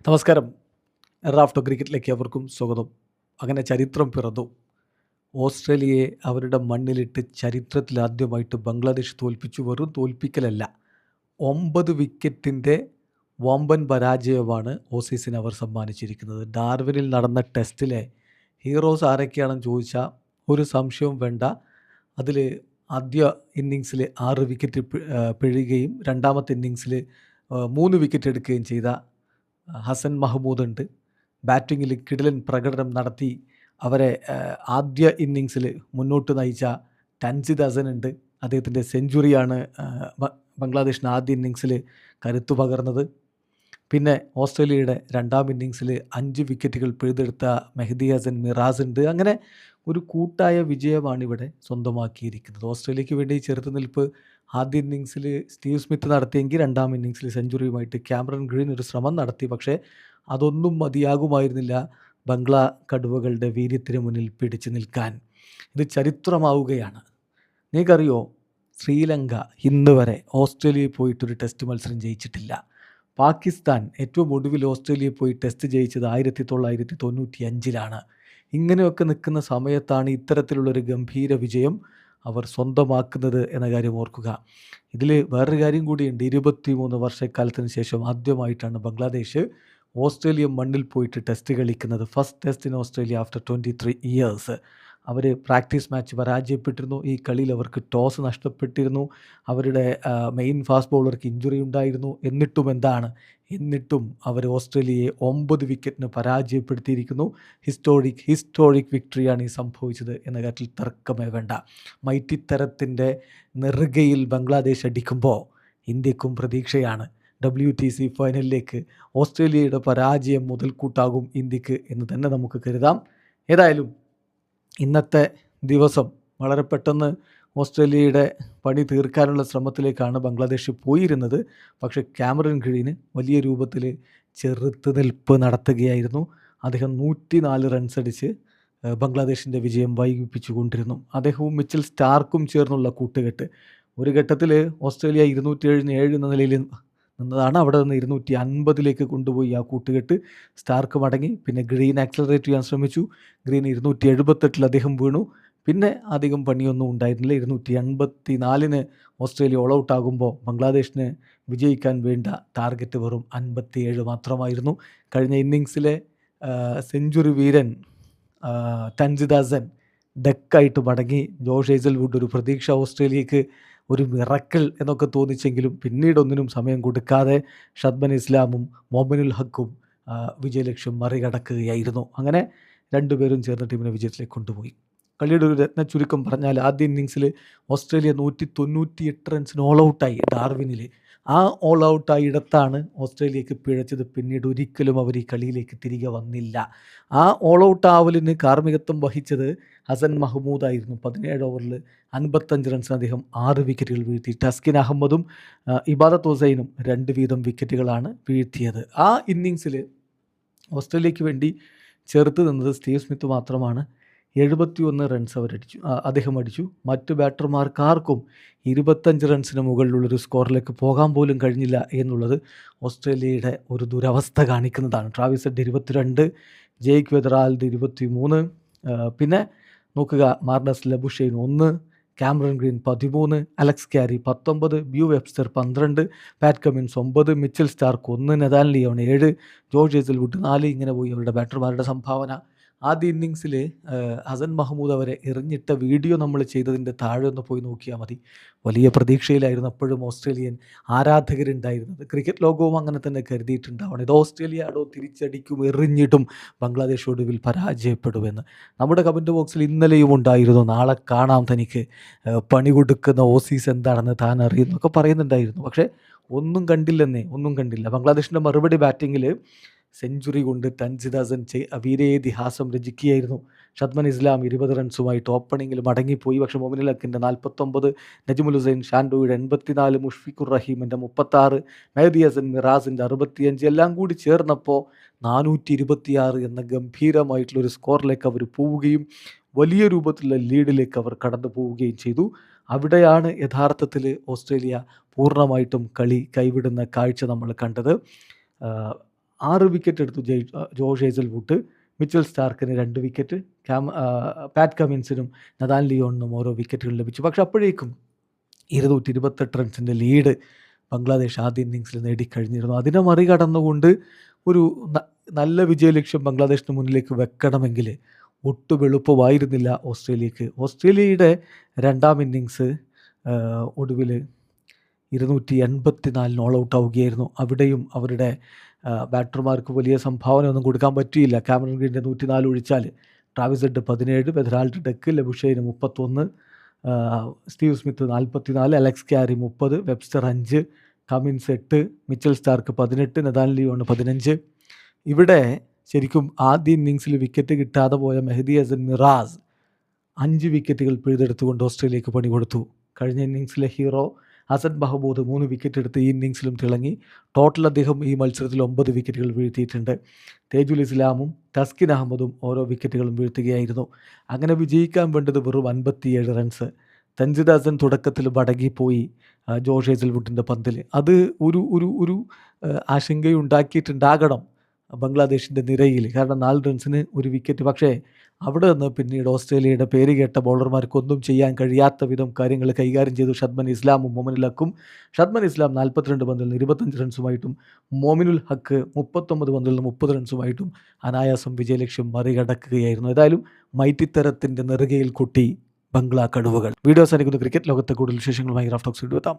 നമസ്കാരം. റാഫ്റ്റോ ക്രിക്കറ്റിലേക്ക് അവർക്കും സ്വാഗതം. അങ്ങനെ ചരിത്രം പിറന്നു. ഓസ്ട്രേലിയയെ അവരുടെ മണ്ണിലിട്ട് ചരിത്രത്തിലാദ്യമായിട്ട് ബംഗ്ലാദേശ് തോൽപ്പിച്ചു. വെറും തോൽപ്പിക്കലല്ല, 9 വിക്കറ്റിൻ്റെ വമ്പൻ പരാജയമാണ് ഓസീസിന് അവർ സമ്മാനിച്ചിരിക്കുന്നത്. ഡാർവിനിൽ നടന്ന ടെസ്റ്റിലെ ഹീറോസ് ആരൊക്കെയാണെന്ന് ചോദിച്ചാൽ ഒരു സംശയവും വേണ്ട. അതിൽ ആദ്യ ഇന്നിങ്സിൽ 6 വിക്കറ്റ് പിഴുകയും രണ്ടാമത്തെ ഇന്നിങ്സിൽ 3 വിക്കറ്റ് എടുക്കുകയും ചെയ്ത ഹസൻ മഹ്മൂദ് ഉണ്ട്. ബാറ്റിങ്ങിൽ കിടിലൻ പ്രകടനം നടത്തി അവരെ ആദ്യ ഇന്നിങ്സിൽ മുന്നോട്ട് നയിച്ച തൻസിദ് ഹസൻ ഉണ്ട്. അദ്ദേഹത്തിൻ്റെ സെഞ്ചുറിയാണ് ബംഗ്ലാദേശിന് ആദ്യ ഇന്നിങ്സിൽ കരുത്തു പകർന്നത്. പിന്നെ ഓസ്ട്രേലിയയുടെ രണ്ടാം ഇന്നിങ്സിൽ 5 വിക്കറ്റുകൾ പിഴുതെടുത്ത മെഹ്ദി ഹസൻ മിറാസ് ഉണ്ട്. അങ്ങനെ ഒരു കൂട്ടായ വിജയമാണ് ഇവിടെ സ്വന്തമാക്കിയിരിക്കുന്നത്. ഓസ്ട്രേലിയയ്ക്ക് വേണ്ടി ചെറുത്തുനിൽപ്പ് ആദ്യ ഇന്നിങ്സിൽ സ്റ്റീവ് സ്മിത്ത് നടത്തിയെങ്കിൽ രണ്ടാം ഇന്നിങ്സിൽ സെഞ്ചുറിയുമായിട്ട് ക്യാമറൺ ഗ്രീൻ ഒരു ശ്രമം നടത്തി. പക്ഷേ അതൊന്നും മതിയാകുമായിരുന്നില്ല ബംഗ്ലാ കടുവകളുടെ വീര്യത്തിന് മുന്നിൽ പിടിച്ചു നിൽക്കാൻ. ഇത് ചരിത്രമാവുകയാണ്. നിങ്ങൾക്കറിയോ, ശ്രീലങ്ക ഇന്ന് വരെ ഓസ്ട്രേലിയയിൽ പോയിട്ടൊരു ടെസ്റ്റ് മത്സരം ജയിച്ചിട്ടില്ല. പാകിസ്ഥാൻ ഏറ്റവും ഒടുവിൽ ഓസ്ട്രേലിയയിൽ പോയി ടെസ്റ്റ് ജയിച്ചത് 1995-ലാണ്. ഇങ്ങനെയൊക്കെ നിൽക്കുന്ന സമയത്താണ് ഇത്തരത്തിലുള്ളൊരു ഗംഭീര വിജയം അവർ സ്വന്തമാക്കുന്നത് എന്ന കാര്യം ഓർക്കുക. ഇതിൽ വേറൊരു കാര്യം കൂടിയുണ്ട്. 23 വർഷക്കാലത്തിന് ശേഷം ആദ്യമായിട്ടാണ് ബംഗ്ലാദേശ് ഓസ്ട്രേലിയ മണ്ണിൽ പോയിട്ട് ടെസ്റ്റ് കളിക്കുന്നത്. First test in Australia after 23 years. അവർ പ്രാക്ടീസ് മാച്ച് പരാജയപ്പെട്ടിരുന്നു. ഈ കളിയിൽ അവർക്ക് ടോസ് നഷ്ടപ്പെട്ടിരുന്നു. അവരുടെ മെയിൻ ഫാസ്റ്റ് ബൗളർക്ക് ഇഞ്ചുറി ഉണ്ടായിരുന്നു. എന്നിട്ടും അവർ ഓസ്ട്രേലിയയെ 9 വിക്കറ്റിന് പരാജയപ്പെടുത്തിയിരിക്കുന്നു. ഹിസ്റ്റോറിക് വിക്ടറിയാണ് ഈ സംഭവിച്ചത് എന്ന കാര്യത്തിൽ തർക്കമേ വേണ്ട. മൈറ്റിത്തരത്തിൻ്റെ നെറുകയിൽ ബംഗ്ലാദേശ് അടിക്കുമ്പോൾ ഇന്ത്യക്കും പ്രതീക്ഷയാണ്. WTC ഫൈനലിലേക്ക് ഓസ്ട്രേലിയയുടെ പരാജയം മുതൽക്കൂട്ടാകും ഇന്ത്യക്ക് എന്ന് തന്നെ നമുക്ക് കരുതാം. ഏതായാലും ഇന്നത്തെ ദിവസം വളരെ പെട്ടെന്ന് ഓസ്ട്രേലിയയുടെ പണി തീർക്കാനുള്ള ശ്രമത്തിലേക്കാണ് ബംഗ്ലാദേശ് പോയിരുന്നത്. പക്ഷേ ക്യാമറൺ ഗ്രീന് വലിയ രൂപത്തിൽ ചെറുത്തുനിൽപ്പ് നടത്തുകയായിരുന്നു. അദ്ദേഹം 104 റൺസ് അടിച്ച് ബംഗ്ലാദേശിൻ്റെ വിജയം വൈകിപ്പിച്ചു കൊണ്ടിരുന്നു. അദ്ദേഹവും മിച്ചൽ സ്റ്റാർക്കും ചേർന്നുള്ള കൂട്ടുകെട്ട് ഒരു ഘട്ടത്തിൽ ഓസ്ട്രേലിയ 207 എന്ന നിലയിൽ നിന്നതാണ്. അവിടെ നിന്ന് 250 കൊണ്ടുപോയി ആ കൂട്ടുകെട്ട്. സ്റ്റാർക്ക് മടങ്ങി. പിന്നെ ഗ്രീൻ ആക്സലറേറ്റ് ചെയ്യാൻ ശ്രമിച്ചു. ഗ്രീൻ 278 അദ്ദേഹം വീണു. പിന്നെ അധികം പണിയൊന്നും ഉണ്ടായിരുന്നില്ല. 284 ഓസ്ട്രേലിയ ഓൾ ഔട്ട് ആകുമ്പോൾ ബംഗ്ലാദേശിന് വിജയിക്കാൻ വേണ്ട ടാർഗറ്റ് വെറും 57 മാത്രമായിരുന്നു. കഴിഞ്ഞ ഇന്നിങ്സിലെ സെഞ്ചുറി വീരൻ തൻസിദ് ഹസൻ ഡെക്കായിട്ട് മടങ്ങി. ജോഷ് ഹേസൽവുഡ് ഒരു പ്രതീക്ഷ ഓസ്ട്രേലിയക്ക്, ഒരു മിറക്കിൾ എന്നൊക്കെ തോന്നിച്ചെങ്കിലും പിന്നീടൊന്നിനും സമയം കൊടുക്കാതെ ഷദ്മൻ ഇസ്ലാമും മൊമിനുൽ ഹക്കും വിജയലക്ഷ്യം മറികടക്കുകയായിരുന്നു. അങ്ങനെ രണ്ടുപേരും ചേർന്ന ടീമിനെ വിജയത്തിലേക്ക് കൊണ്ടുപോയി. കളിയുടെ ഒരു രത്ന ചുരുക്കം പറഞ്ഞാൽ ആദ്യ ഇന്നിങ്സിൽ ഓസ്ട്രേലിയ 198 റൺസിന് ഓൾ ഔട്ടായി ഡാർവിനിൽ. ആ ഓൾ ഔട്ടായിടത്താണ് ഓസ്ട്രേലിയക്ക് പിഴച്ചത്. പിന്നീട് ഒരിക്കലും അവർ ഈ കളിയിലേക്ക് തിരികെ വന്നില്ല. ആ ഓൾ ഔട്ട് ആവലിന് കാർമ്മികത്വം വഹിച്ചത് ഹസൻ മഹ്മൂദ് ആയിരുന്നു. 17 ഓവറിൽ 55 റൺസിന് അദ്ദേഹം 6 വിക്കറ്റുകൾ വീഴ്ത്തി. ടസ്കിൻ അഹമ്മദും ഇബാദത്ത് ഹുസൈനും 2 വീതം വിക്കറ്റുകളാണ് വീഴ്ത്തിയത്. ആ ഇന്നിങ്സിൽ ഓസ്ട്രേലിയക്ക് വേണ്ടി ചെറുത്ത് നിന്നത് സ്റ്റീവ് സ്മിത്ത് മാത്രമാണ്. 71 റൺസ് അദ്ദേഹം അടിച്ചു. മറ്റു ബാറ്റർമാർക്കാർക്കും 25 റൺസിന് മുകളിലുള്ളൊരു സ്കോറിലേക്ക് പോകാൻ പോലും കഴിഞ്ഞില്ല എന്നുള്ളത് ഓസ്ട്രേലിയയുടെ ഒരു ദുരവസ്ഥ കാണിക്കുന്നതാണ്. ട്രാവിസ് ഹെഡ് 22, ജെയ്ക്ക് വെദറാൾഡ് 23, പിന്നെ നോക്കുക Marnus Labuschagne 1, Cameron Green 13, Alex Carey 19, Beau Webster 12, Pat Cummins 9, Mitchell Starc 1, Nathan Lyon 7, George Hazlewood 4. ഇങ്ങനെ പോയി അവരുടെ ബാറ്റർമാരുടെ സംഭാവന. ആദ്യ ഇന്നിങ്സിൽ ഹസൻ മഹ്മൂദ് അവരെ എറിഞ്ഞിട്ട വീഡിയോ നമ്മൾ ചെയ്തതിൻ്റെ താഴെ ഒന്ന് പോയി നോക്കിയാൽ മതി. വലിയ പ്രതീക്ഷയിലായിരുന്നു അപ്പോഴും ഓസ്ട്രേലിയൻ ആരാധകരുണ്ടായിരുന്നത്. ക്രിക്കറ്റ് ലോകവും അങ്ങനെ തന്നെ കരുതിയിട്ടുണ്ടാവണം, ഇത് ഓസ്ട്രേലിയ ആടോ തിരിച്ചടിക്കും എറിഞ്ഞിട്ടും ബംഗ്ലാദേശ് ഒടുവിൽ പരാജയപ്പെടുമെന്ന്. നമ്മുടെ കമൻറ്റ് ബോക്സിൽ ഇന്നലെയും ഉണ്ടായിരുന്നു, നാളെ കാണാം തനിക്ക് പണി കൊടുക്കുന്ന ഓസീസ് എന്താണെന്ന് താൻ അറിയുന്നൊക്കെ പറയുന്നുണ്ടായിരുന്നു. പക്ഷേ ഒന്നും കണ്ടില്ല. ബംഗ്ലാദേശിൻ്റെ മറുപടി ബാറ്റിങ്ങിൽ സെഞ്ചുറി കൊണ്ട് തൻസിദ് ഹസൻ വീരേതിഹാസം രചിക്കുകയായിരുന്നു. ഷദ്മൻ ഇസ്ലാം 20 റൺസുമായിട്ട് ഓപ്പണിങ്ങിൽ മടങ്ങിപ്പോയി. പക്ഷേ മൊമിനുൽ ഹക്കിൻ്റെ 49, നജ്മുൽ ഹുസൈൻ ഷാൻഡോയുടെ 84, മുഷ്ഫിഖുർ റഹീമിൻ്റെ 36, മെഹ്ദി ഹസൻ മിറാസിൻ്റെ 65 എല്ലാം കൂടി ചേർന്നപ്പോൾ 426 എന്ന ഗംഭീരമായിട്ടുള്ളൊരു സ്കോറിലേക്ക് അവർ പോവുകയും വലിയ രൂപത്തിലുള്ള ലീഡിലേക്ക് അവർ കടന്നു പോവുകയും ചെയ്തു. അവിടെയാണ് യഥാർത്ഥത്തിൽ ഓസ്ട്രേലിയ പൂർണ്ണമായിട്ടും കളി കൈവിടുന്ന കാഴ്ച നമ്മൾ കണ്ടത്. 6 വിക്കറ്റ് എടുത്തു ജോഷ് ഹേസൽവുഡ്. മിച്ചൽ സ്റ്റാർക്കിന് 2 വിക്കറ്റ്, പാറ്റ് കമിൻസിനും നതാൻ ലിയോണിനും ഓരോ വിക്കറ്റുകൾ ലഭിച്ചു. പക്ഷെ അപ്പോഴേക്കും 228 റൺസിൻ്റെ ലീഡ് ബംഗ്ലാദേശ് ആദ്യ ഇന്നിങ്സിൽ നേടിക്കഴിഞ്ഞിരുന്നു. അതിനെ മറികടന്നുകൊണ്ട് ഒരു നല്ല വിജയലക്ഷ്യം ബംഗ്ലാദേശിന് മുന്നിലേക്ക് വെക്കണമെങ്കിൽ ഒട്ടും എളുപ്പമായിരുന്നില്ല ഓസ്ട്രേലിയക്ക്. ഓസ്ട്രേലിയയുടെ രണ്ടാം ഇന്നിങ്സ് ഒടുവിൽ 284 ഓൾ ഔട്ട് ആവുകയായിരുന്നു. അവിടെയും അവരുടെ ബാറ്റർമാർക്ക് വലിയ സംഭാവന ഒന്നും കൊടുക്കാൻ പറ്റിയില്ല. കാമറൺ ഗ്രീൻ്റെ 104 ഒഴിച്ചാൽ ട്രാവിസ് ഹെഡ് 17, ബെഥറാൾഡ് ഡെക്ക്, ലബുഷൈന് 31, Steve Smith 44, Alex Carey 30, Webster 5, Cummins 8, Mitchell Starc 18, Nathan Lyon 15. ഇവിടെ ശരിക്കും ആദ്യ ഇന്നിങ്സിൽ വിക്കറ്റ് കിട്ടാതെ പോയ മെഹദി ഹസൻ മിറാസ് 5 വിക്കറ്റുകൾ പിഴുതെടുത്തുകൊണ്ട് ഓസ്ട്രേലിയക്ക് പണി കൊടുത്തു. കഴിഞ്ഞ ഇന്നിങ്സിലെ ഹീറോ ഹസൻ മഹമൂദ് 3 വിക്കറ്റ് എടുത്ത് ഈ ഇന്നിങ്സിലും തിളങ്ങി. ടോട്ടൽ അദ്ദേഹം ഈ മത്സരത്തിൽ 9 വിക്കറ്റുകൾ വീഴ്ത്തിയിട്ടുണ്ട്. തേജുൽ ഇസ്ലാമും തസ്കിൻ അഹമ്മദും ഓരോ വിക്കറ്റുകളും വീഴ്ത്തുകയായിരുന്നു. അങ്ങനെ വിജയിക്കാൻ വേണ്ടത് വെറും 57 റൺസ്. തൻജിദ് ഹസൻ തുടക്കത്തിൽ മടങ്ങിപ്പോയി ജോഷ് ഹേസൽവുഡിൻ്റെ പന്തിൽ. അത് ഒരു ആശങ്കയുണ്ടാക്കിയിട്ടുണ്ടാകണം ബംഗ്ലാദേശിൻ്റെ നിരയിൽ. കാരണം 4 റൺസിന് 1 വിക്കറ്റ്. പക്ഷേ അവിടെ നിന്ന് പിന്നീട് ഓസ്ട്രേലിയയുടെ പേര് കേട്ട ബൗളർമാർക്കൊന്നും ചെയ്യാൻ കഴിയാത്ത വിധം കാര്യങ്ങൾ കൈകാര്യം ചെയ്തു ഷദ്മൻ ഇസ്ലാമും മൊമിനുൽ ഹക്കും. ഷദ്മൻ ഇസ്ലാം 42 പന്തിൽ നിന്ന് 25 റൺസുമായിട്ടും മൊമിനുൽ ഹക്ക് 39 പന്തിൽ നിന്ന് 30 റൺസുമായിട്ടും അനായാസം വിജയലക്ഷ്യം മറികടക്കുകയായിരുന്നു. ഏതായാലും മൈറ്റിത്തരത്തിൻ്റെ നെറുകയിൽ കൊട്ടി ബംഗ്ലാ കടുവകൾ. വീഡിയോ അവസാനിക്കുന്ന ക്രിക്കറ്റ് ലോകത്തെ കൂടുതൽ വിശേഷങ്ങളുമായി റാഫ് ടോക്സ് വീണ്ടും എത്താം.